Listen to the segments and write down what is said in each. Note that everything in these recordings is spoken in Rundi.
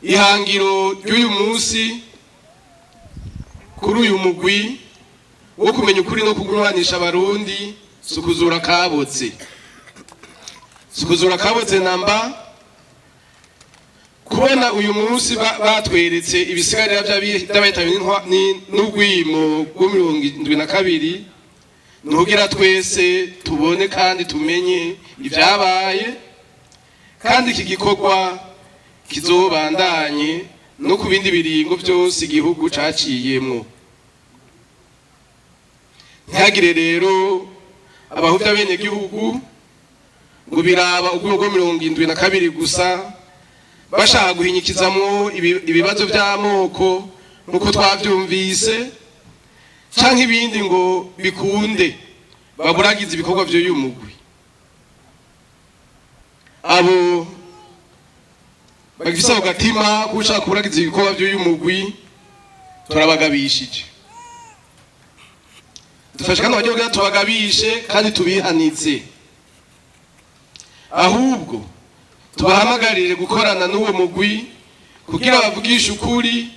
ihangiro ry'uyu munsi kuri uyu mugwi wo kumenya ukuri no kugurwanisha abarundi sukuzura kabotse namba kubona uyu munsi batweretse ibisigarira by'abahitanywe n'urwimo rw'72 nugira twese tubone kandi tumenye ibyabaye kandi iki gikorwa kizobandanye no ku bindi biringo byose igihugu caciyemwo. Ntihagire rero abahuvya bene gihugu ngo biraba urwego 72 gusa bashaka guhinyikizamwo ibibazo by'amoko nkuko twavyumvise canke ibindi ngo bikunde baburagize ibikorwa by'uyu mugwi. Abo bagifisa ugatima kushaka kuburagiza ibikorwa by'uyu mugwi turabagabishije. Dufashe kandi abajya tubagabishe kandi tubihanitse, ahubwo tubahamagarire gukorana n'uwo mugwi kugira bavugishe ukuri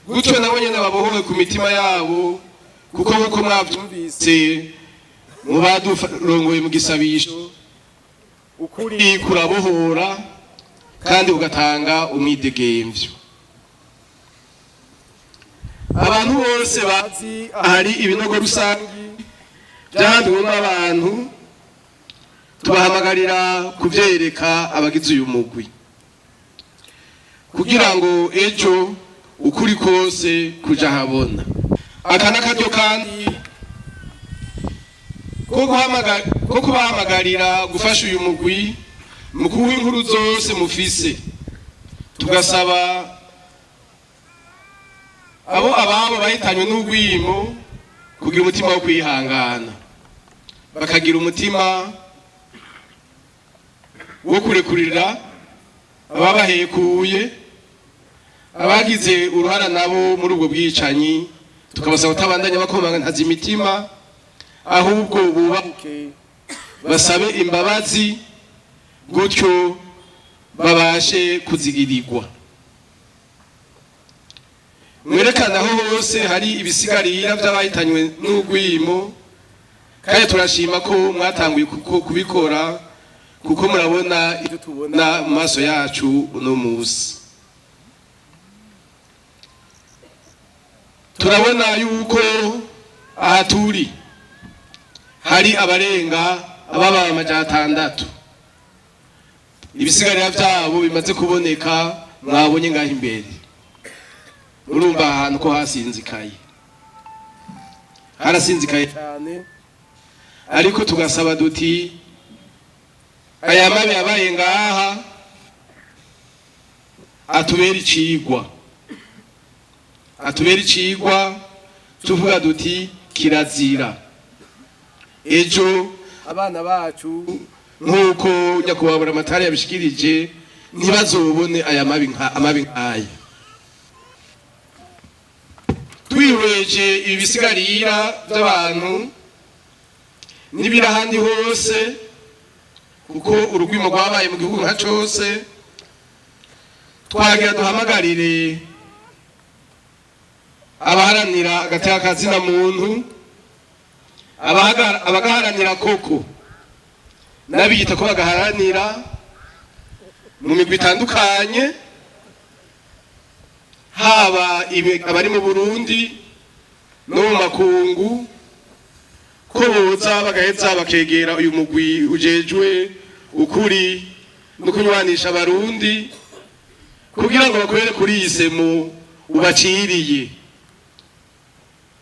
gutyo nabo nyene babohowe ku mitima yabo, kuko nkuko mwavyumvise mu badurongoye mu gisabisho ukuri kurabohora kandi ugatanga umwidegemvyo. Abantu bose bazi ahari ibinogo rusangi byahanduwe n'abantu tubahamagarira kuvyereka abagize uyu mugwi kugira ngo ejo ukuri kose kuja habona. Aka nakaryo kandi ko kubahamagarira gufasha uyu mugwi mu kuba inkuru zose mufise, tugasaba ababo bahitanywe n'urwimo kugira umutima wo kwihangana, bakagira umutima wo kurekurira ababahekuye, abagize uruhara nabo muri ubwo bwicanyi tukabasaba kutabandanya bakomanga ntazi imitima, ahubwo bubabuke basabe imbabazi gutyo babashe kuzigirirwa. Mwerekana aho hose hari ibisigarira by'abahitanywe n'urwimo, kandi turashima ko mwatanguye kubikora kuko murabona ibyo tubona mu maso yacu uno munsi. Turabona yuko aha turi hari abarenga ababa 600 ibisigarira byabo bimaze kuboneka, mwabonye ngaho imbere. Urumva ahantu ko harasinzikaye cyane, ariko tugasaba duti aya mabi yabaye ngaha atubera icigwa tuvuga duti kirazira ejo abana bacu nkuko nyakubahwa amatari yabishikirije ntibazobone aya mabi nk'aya. Twiweje ibi bisigarira by'abantu n'ibirahandi hose, kuko urugwimo rwabaye mu gihugu nka cyose, twagira duhamagarire abaharanira agateka kazina muntu, abagaharanira koko n'abiyita ko bagaharanira mu migwi itandukanye, haba abari mu Burundi no mu makungu, ko boza bagaheza bakegera uyu mugwi ujejwe ukuri no kunywanisha abarundi kugira ngo bakorere kuri iyi semo ubaciriye,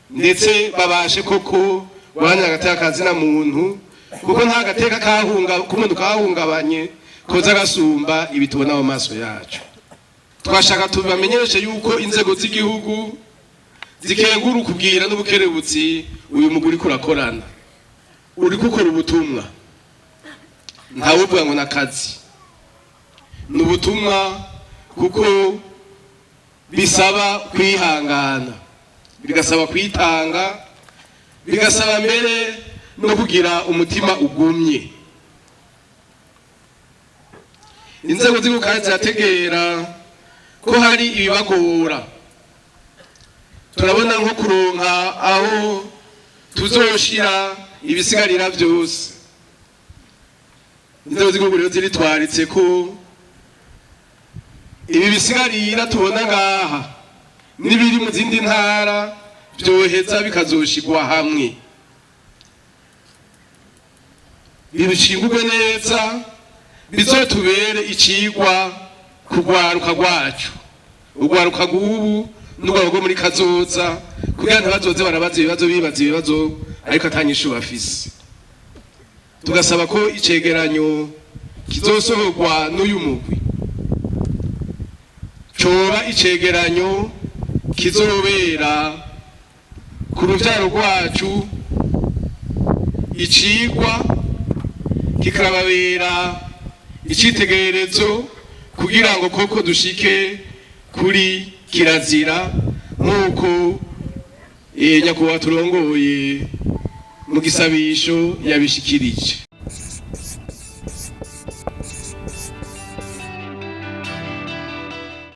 ndetse babashe koko guharanira agateka kazina muntu, kuko nta gateka kahungabanye koza gasumba ibi tubona mu maso yacu. Twashaka tubamenyeshe yuko inzego z'igihugu zikengura kubwira n'ubukerebutsi uyu muguri kurakorana, uri gukora ubutumwa, ntawe uvuga ngo nakazi n'ubutumwa, kuko bisaba kwihangana, bigasaba kwitanga, bigasaba mbere no kugira umutima ugumye. Inzego z'igihugu zirategera ko hari ibibagora. Turabona nko kuronka aho tuzoshira ibisigarira byose. Inzego z'igihugu rero ziritwaritse ko ibi bisigarira tubona ngaha n'ibiri mu zindi ntara byoheza bikazoshigwa hamwe, bibishingurwe neza, bizotubere icigwa kugwaruka rwacu, ugwaruka rw'ubu n'ugwaruka muri kazoza, kugira ntibazoze barabaza ibibazo ariko atanyishu bafise. Tugasaba ko icegeranyo kizosohorwa n'uyu mugwi coba icegeranyo kizobera ku ruvyaro rwacu icigwa, kikababera icitegererezo kugira ngo koko dushike kuri kirazira nk'uko nyakubahwa turongoye mu gisabisho yabishikirije.